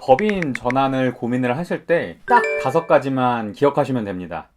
법인 전환을 고민을 하실 때 딱 5가지만 기억하시면 됩니다.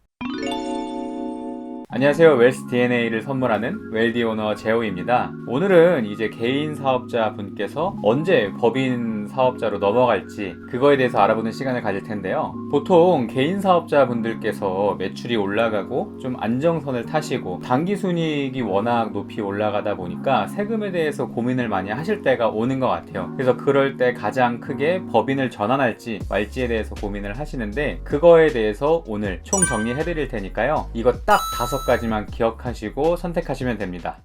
안녕하세요. 웰스 DNA를 선물하는 웰디 오너 제호입니다. 오늘은 이제 개인 사업자 분께서 언제 법인 사업자로 넘어갈지 그거에 대해서 알아보는 시간을 가질 텐데요. 보통 개인 사업자 분들께서 매출이 올라가고 좀 안정선을 타시고 당기 순이익이 워낙 높이 올라가다 보니까 세금에 대해서 고민을 많이 하실 때가 오는 것 같아요. 그래서 그럴 때 가장 크게 법인을 전환할지 말지에 대해서 고민을 하시는데, 그거에 대해서 오늘 총 정리해 드릴 테니까요. 이거 딱 5가지만 기억하시고 선택하시면 됩니다.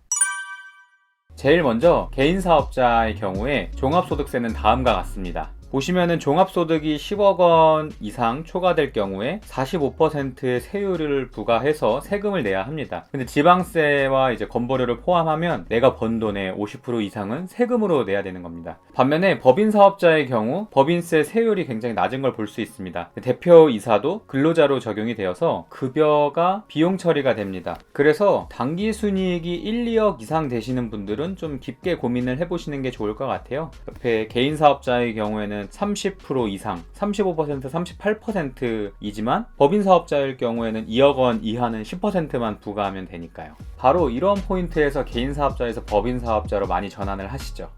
제일 먼저 개인 사업자의 경우에 종합소득세는 다음과 같습니다. 보시면은 종합소득이 10억 원 이상 초과될 경우에 45% 세율을 부과해서 세금을 내야 합니다. 근데 지방세와 이제 건보료를 포함하면 내가 번 돈의 50% 이상은 세금으로 내야 되는 겁니다. 반면에 법인 사업자의 경우 법인세 세율이 굉장히 낮은 걸 볼 수 있습니다. 대표이사도 근로자로 적용이 되어서 급여가 비용 처리가 됩니다. 그래서 당기순이익이 1, 2억 이상 되시는 분들은 좀 깊게 고민을 해보시는 게 좋을 것 같아요. 옆에 개인 사업자의 경우에는 30% 이상, 35%, 38%이지만 법인 사업자일 경우에는 2억 원 이하는 10%만 부과하면 되니까요. 바로 이런 포인트에서 개인 사업자에서 법인 사업자로 많이 전환을 하시죠.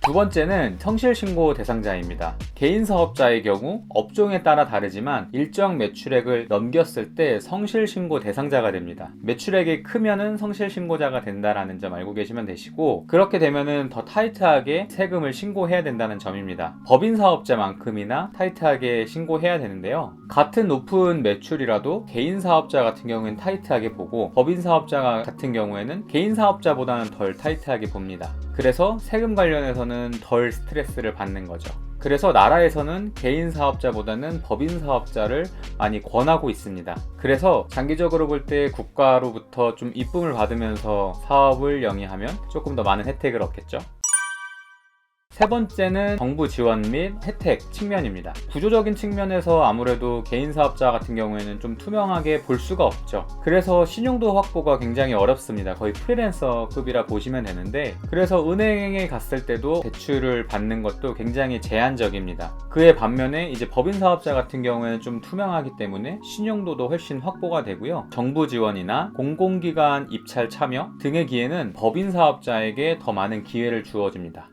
두 번째는 성실신고 대상자입니다. 개인 사업자의 경우 업종에 따라 다르지만 일정 매출액을 넘겼을 때 성실신고 대상자가 됩니다. 매출액이 크면은 성실신고자가 된다라는 점 알고 계시면 되시고, 그렇게 되면은 더 타이트하게 세금을 신고해야 된다는 점입니다. 법인 사업자만큼이나 타이트하게 신고해야 되는데요. 같은 높은 매출이라도 개인 사업자 같은 경우에는 타이트하게 보고, 법인 사업자 같은 경우에는 개인 사업자보다는 덜 타이트하게 봅니다. 그래서 세금 관련해서는 덜 스트레스를 받는 거죠. 그래서 나라에서는 개인 사업자보다는 법인 사업자를 많이 권하고 있습니다. 그래서 장기적으로 볼 때 국가로부터 좀 이쁨을 받으면서 사업을 영위하면 조금 더 많은 혜택을 얻겠죠. 세 번째는 정부 지원 및 혜택 측면입니다. 구조적인 측면에서 아무래도 개인 사업자 같은 경우에는 좀 투명하게 볼 수가 없죠. 그래서 신용도 확보가 굉장히 어렵습니다. 거의 프리랜서급이라 보시면 되는데, 그래서 은행에 갔을 때도 대출을 받는 것도 굉장히 제한적입니다. 그에 반면에 이제 법인 사업자 같은 경우에는 좀 투명하기 때문에 신용도도 훨씬 확보가 되고요. 정부 지원이나 공공기관 입찰 참여 등의 기회는 법인 사업자에게 더 많은 기회를 주어집니다.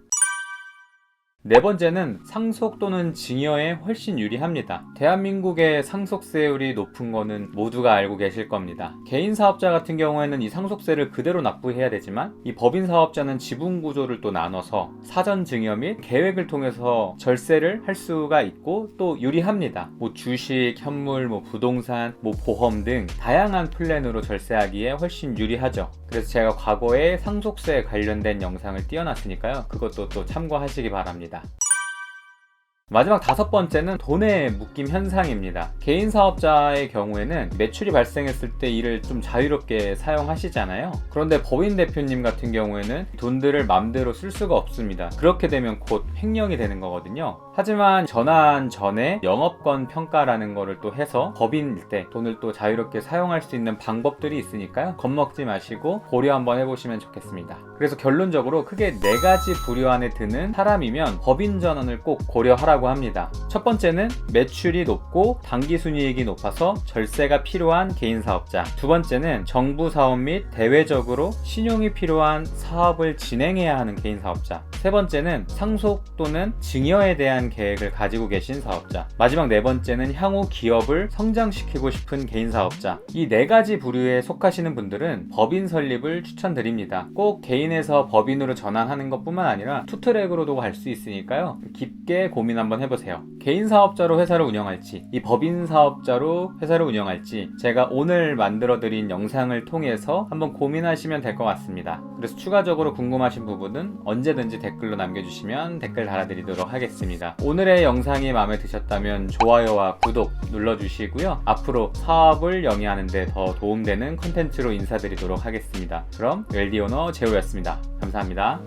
네 번째는 상속 또는 증여에 훨씬 유리합니다. 대한민국의 상속세율이 높은 거는 모두가 알고 계실 겁니다. 개인 사업자 같은 경우에는 이 상속세를 그대로 납부해야 되지만, 이 법인 사업자는 지분 구조를 또 나눠서 사전 증여 및 계획을 통해서 절세를 할 수가 있고 또 유리합니다. 주식, 현물, 부동산, 보험 등 다양한 플랜으로 절세하기에 훨씬 유리하죠. 그래서 제가 과거에 상속세 관련된 영상을 띄워놨으니까요. 그것도 또 참고하시기 바랍니다. 마지막 5번째는 돈의 묶임 현상입니다. 개인 사업자의 경우에는 매출이 발생했을 때 이를 좀 자유롭게 사용하시잖아요. 그런데 법인 대표님 같은 경우에는 돈들을 맘대로 쓸 수가 없습니다. 그렇게 되면 곧 횡령이 되는 거거든요. 하지만 전환 전에 영업권 평가라는 거를 또 해서 법인일 때 돈을 또 자유롭게 사용할 수 있는 방법들이 있으니까요. 겁먹지 마시고 고려 한번 해보시면 좋겠습니다. 그래서 결론적으로 크게 4가지 부류 안에 드는 사람이면 법인 전환을 꼭 고려하라고 합니다. 첫 번째는 매출이 높고 당기순이익이 높아서 절세가 필요한 개인 사업자. 두 번째는 정부 사업 및 대외적으로 신용이 필요한 사업을 진행해야 하는 개인 사업자. 세 번째는 상속 또는 증여에 대한 계획을 가지고 계신 사업자. 마지막 4번째는 향후 기업을 성장시키고 싶은 개인 사업자. 이 4가지 부류에 속하시는 분들은 법인 설립을 추천드립니다. 꼭 개인에서 법인으로 전환하는 것뿐만 아니라 투트랙으로도 갈 수 있으니까요. 깊게 고민 한번 해보세요. 개인 사업자로 회사를 운영할지, 이 법인 사업자로 회사를 운영할지 제가 오늘 만들어드린 영상을 통해서 한번 고민하시면 될 것 같습니다. 그래서 추가적으로 궁금하신 부분은 언제든지 댓글로 남겨주시면 댓글 달아드리도록 하겠습니다. 오늘의 영상이 마음에 드셨다면 좋아요와 구독 눌러주시고요. 앞으로 사업을 영위하는 데 더 도움되는 콘텐츠로 인사드리도록 하겠습니다. 그럼 웰디 오너 제호였습니다. 감사합니다.